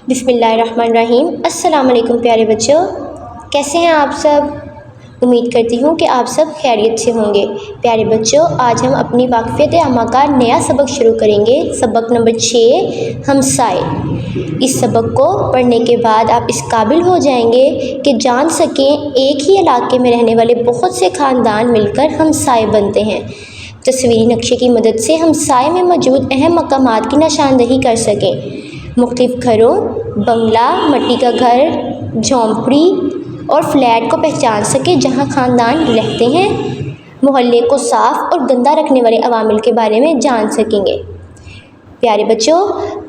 بسم اللہ الرحمن الرحیم۔ السلام علیکم پیارے بچوں، کیسے ہیں آپ سب؟ امید کرتی ہوں کہ آپ سب خیریت سے ہوں گے۔ پیارے بچوں، آج ہم اپنی واقفیت عامہ کا نیا سبق شروع کریں گے، سبق نمبر 6 ہمسائے۔ اس سبق کو پڑھنے کے بعد آپ اس قابل ہو جائیں گے کہ جان سکیں ایک ہی علاقے میں رہنے والے بہت سے خاندان مل کر ہمسائے بنتے ہیں۔ تصویری نقشے کی مدد سے ہمسائے میں موجود اہم مقامات کی نشاندہی کر سکیں۔ مختلف گھروں، بنگلہ، مٹی کا گھر، جھونپڑی اور فلیٹ کو پہچان سکیں جہاں خاندان رہتے ہیں۔ محلے کو صاف اور گندہ رکھنے والے عوامل کے بارے میں جان سکیں گے۔ پیارے بچوں،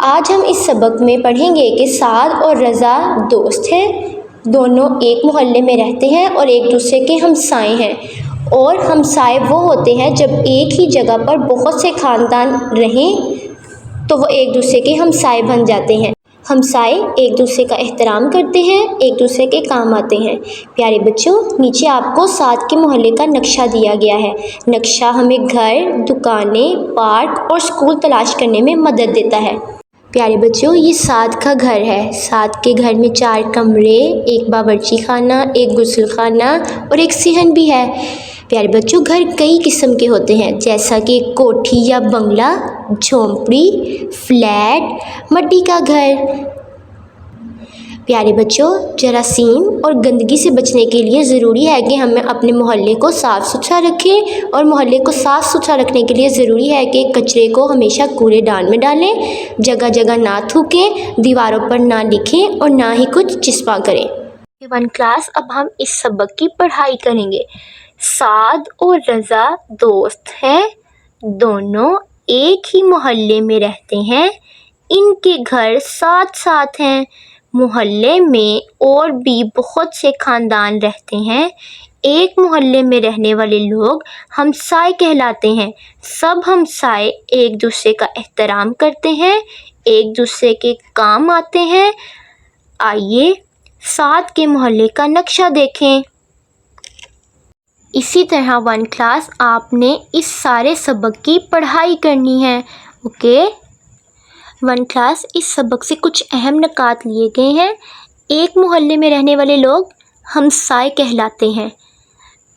آج ہم اس سبق میں پڑھیں گے کہ سعد اور رضا دوست ہیں، دونوں ایک محلے میں رہتے ہیں اور ایک دوسرے کے ہمسائے ہیں۔ اور ہمسائے وہ ہوتے ہیں جب ایک ہی جگہ پر بہت سے خاندان رہیں تو وہ ایک دوسرے کے ہمسائے بن جاتے ہیں۔ ہمسائے ایک دوسرے کا احترام کرتے ہیں، ایک دوسرے کے کام آتے ہیں۔ پیارے بچوں، نیچے آپ کو سعد کے محلے کا نقشہ دیا گیا ہے۔ نقشہ ہمیں گھر، دکانیں، پارک اور اسکول تلاش کرنے میں مدد دیتا ہے۔ پیارے بچوں، یہ سعد کا گھر ہے۔ سعد کے گھر میں 4 کمرے، ایک باورچی خانہ، ایک غسل خانہ اور ایک صحن بھی ہے۔ پیارے بچوں، گھر کئی قسم کے ہوتے ہیں، جیسا کہ کوٹھی یا بنگلہ، جھونپڑی، فلیٹ، مٹی کا گھر۔ پیارے بچوں، جراثیم اور گندگی سے بچنے کے لیے ضروری ہے کہ ہمیں اپنے محلے کو صاف ستھرا رکھیں، اور محلے کو صاف ستھرا رکھنے کے لیے ضروری ہے کہ کچرے کو ہمیشہ کوڑے دان میں ڈالیں، جگہ جگہ نہ تھوکیں، دیواروں پر نہ لکھیں اور نہ ہی کچھ چسپاں کریں۔ 1 کلاس، اب ہم اس سبق کی پڑھائی کریں گے۔ سعد اور رضا دوست ہیں، دونوں ایک ہی محلے میں رہتے ہیں، ان کے گھر ساتھ ساتھ ہیں۔ محلے میں اور بھی بہت سے خاندان رہتے ہیں۔ ایک محلے میں رہنے والے لوگ ہمسائے کہلاتے ہیں۔ سب ہمسائے ایک دوسرے کا احترام کرتے ہیں، ایک دوسرے کے کام آتے ہیں۔ آئیے سعد کے محلے کا نقشہ دیکھیں۔ اسی طرح 1 کلاس، آپ نے اس سارے سبق کی پڑھائی کرنی ہے، اوکے؟ 1 کلاس، اس سبق سے کچھ اہم نکات لیے گئے ہیں۔ ایک محلے میں رہنے والے لوگ ہمسائے کہلاتے ہیں۔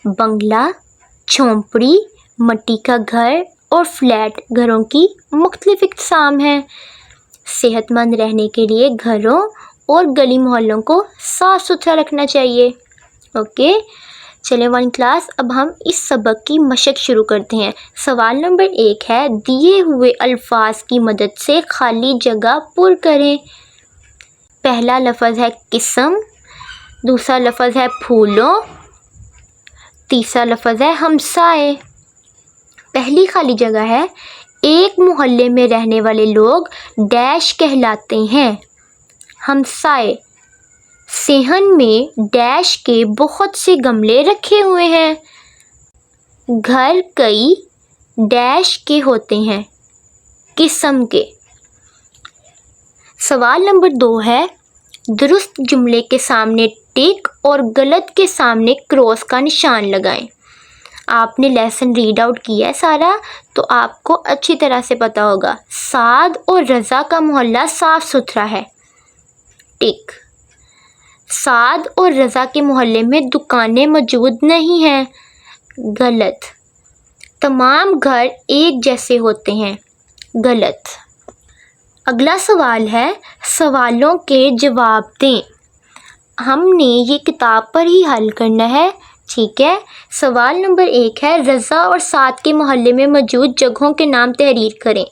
بنگلہ، جھونپڑی، مٹی کا گھر اور فلیٹ گھروں کی مختلف اقسام ہیں۔ صحت مند رہنے کے لیے گھروں اور گلی محلوں کو صاف ستھرا رکھنا چاہیے، اوکے؟ چلیں 1 کلاس، اب ہم اس سبق کی مشق شروع کرتے ہیں۔ سوال نمبر 1 ہے، دیے ہوئے الفاظ کی مدد سے خالی جگہ پر کریں۔ پہلا لفظ ہے قسم، دوسرا لفظ ہے پھولوں، تیسرا لفظ ہے ہمسائے۔ پہلی خالی جگہ ہے، ایک محلے میں رہنے والے لوگ ڈیش کہلاتے ہیں۔ ہمسائے، صحن میں ڈیش کے بہت سے گملے رکھے ہوئے ہیں۔ گھر کئی ڈیش کے ہوتے ہیں، قسم کے۔ سوال نمبر 2 ہے، درست جملے کے سامنے ٹک اور غلط کے سامنے کراس کا نشان لگائیں۔ آپ نے لیسن ریڈ آؤٹ کیا ہے سارا، تو آپ کو اچھی طرح سے پتہ ہوگا۔ سعد اور رضا کا محلہ صاف ستھرا ہے، ٹک۔ سعد اور رضا کے محلے میں دکانیں موجود نہیں ہیں، غلط۔ تمام گھر ایک جیسے ہوتے ہیں، غلط۔ اگلا سوال ہے، سوالوں کے جواب دیں۔ ہم نے یہ کتاب پر ہی حل کرنا ہے، ٹھیک ہے؟ سوال نمبر 1 ہے، رضا اور سعد کے محلے میں موجود جگہوں کے نام تحریر کریں۔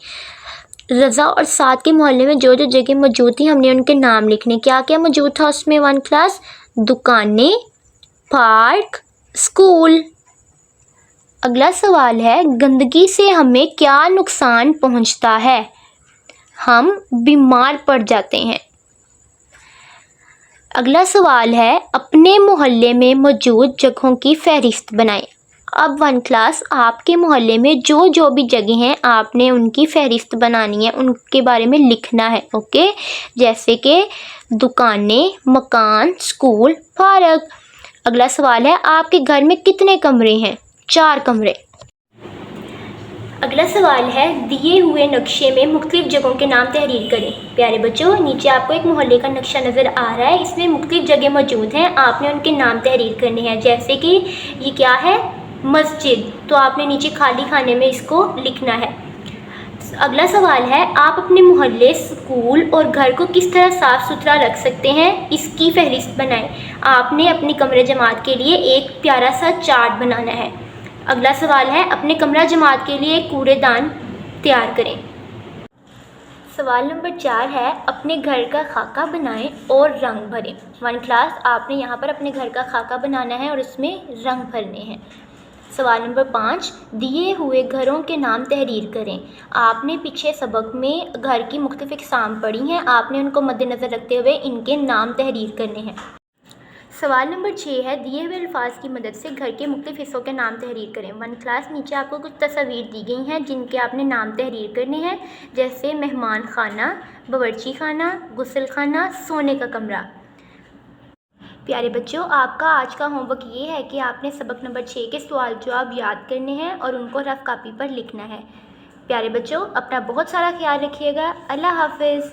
رضا اور سعد کے محلے میں جو جو جگہ موجود تھیں، ہم نے ان کے نام لکھنے۔ کیا کیا موجود تھا اس میں 1 کلاس؟ دکانیں، پارک، اسکول۔ اگلا سوال ہے، گندگی سے ہمیں کیا نقصان پہنچتا ہے؟ ہم بیمار پڑ جاتے ہیں۔ اگلا سوال ہے، اپنے محلے میں موجود جگہوں کی فہرست بنائیں۔ اب 1 کلاس، آپ کے محلے میں جو جو بھی جگہ ہیں، آپ نے ان کی فہرست بنانی ہے، ان کے بارے میں لکھنا ہے، اوکے؟ جیسے کہ دکانیں، مکان، اسکول، پارک۔ اگلا سوال ہے، آپ کے گھر میں کتنے کمرے ہیں؟ 4 کمرے۔ اگلا سوال ہے دیے ہوئے نقشے میں مختلف جگہوں کے نام تحریر کریں۔ پیارے بچوں نیچے آپ کو ایک محلے کا نقشہ نظر آ رہا ہے، اس میں مختلف جگہ موجود ہیں، آپ نے ان کے نام تحریر کرنے ہیں۔ جیسے کہ یہ کیا ہے؟ مسجد، تو آپ نے نیچے خالی خانے میں اس کو لکھنا ہے۔ اگلا سوال ہے آپ اپنے محلے، اسکول اور گھر کو کس طرح صاف ستھرا رکھ سکتے ہیں، اس کی فہرست بنائیں۔ آپ نے اپنی کمرہ جماعت کے لیے ایک پیارا سا چارٹ بنانا ہے۔ اگلا سوال ہے اپنے کمرہ جماعت کے لیے ایک کوڑے دان تیار کریں۔ سوال نمبر 4 ہے اپنے گھر کا خاکہ بنائیں اور رنگ بھریں۔ 1 کلاس آپ نے یہاں پر اپنے گھر کا خاکہ بنانا ہے اور اس میں رنگ بھرنے ہیں۔ سوال نمبر 5 دیے ہوئے گھروں کے نام تحریر کریں۔ آپ نے پچھلے سبق میں گھر کی مختلف اقسام پڑھی ہیں، آپ نے ان کو مد نظر رکھتے ہوئے ان کے نام تحریر کرنے ہیں۔ سوال نمبر 6 ہے دیے ہوئے الفاظ کی مدد سے گھر کے مختلف حصوں کے نام تحریر کریں۔ 1 کلاس نیچے آپ کو کچھ تصاویر دی گئی ہیں جن کے آپ نے نام تحریر کرنے ہیں، جیسے مہمان خانہ، باورچی خانہ، غسل خانہ، سونے کا کمرہ۔ پیارے بچوں آپ کا آج کا ہوم ورک یہ ہے کہ آپ نے سبق نمبر 6 کے سوال جواب یاد کرنے ہیں اور ان کو رف کاپی پر لکھنا ہے۔ پیارے بچوں اپنا بہت سارا خیال رکھیے گا۔ اللہ حافظ۔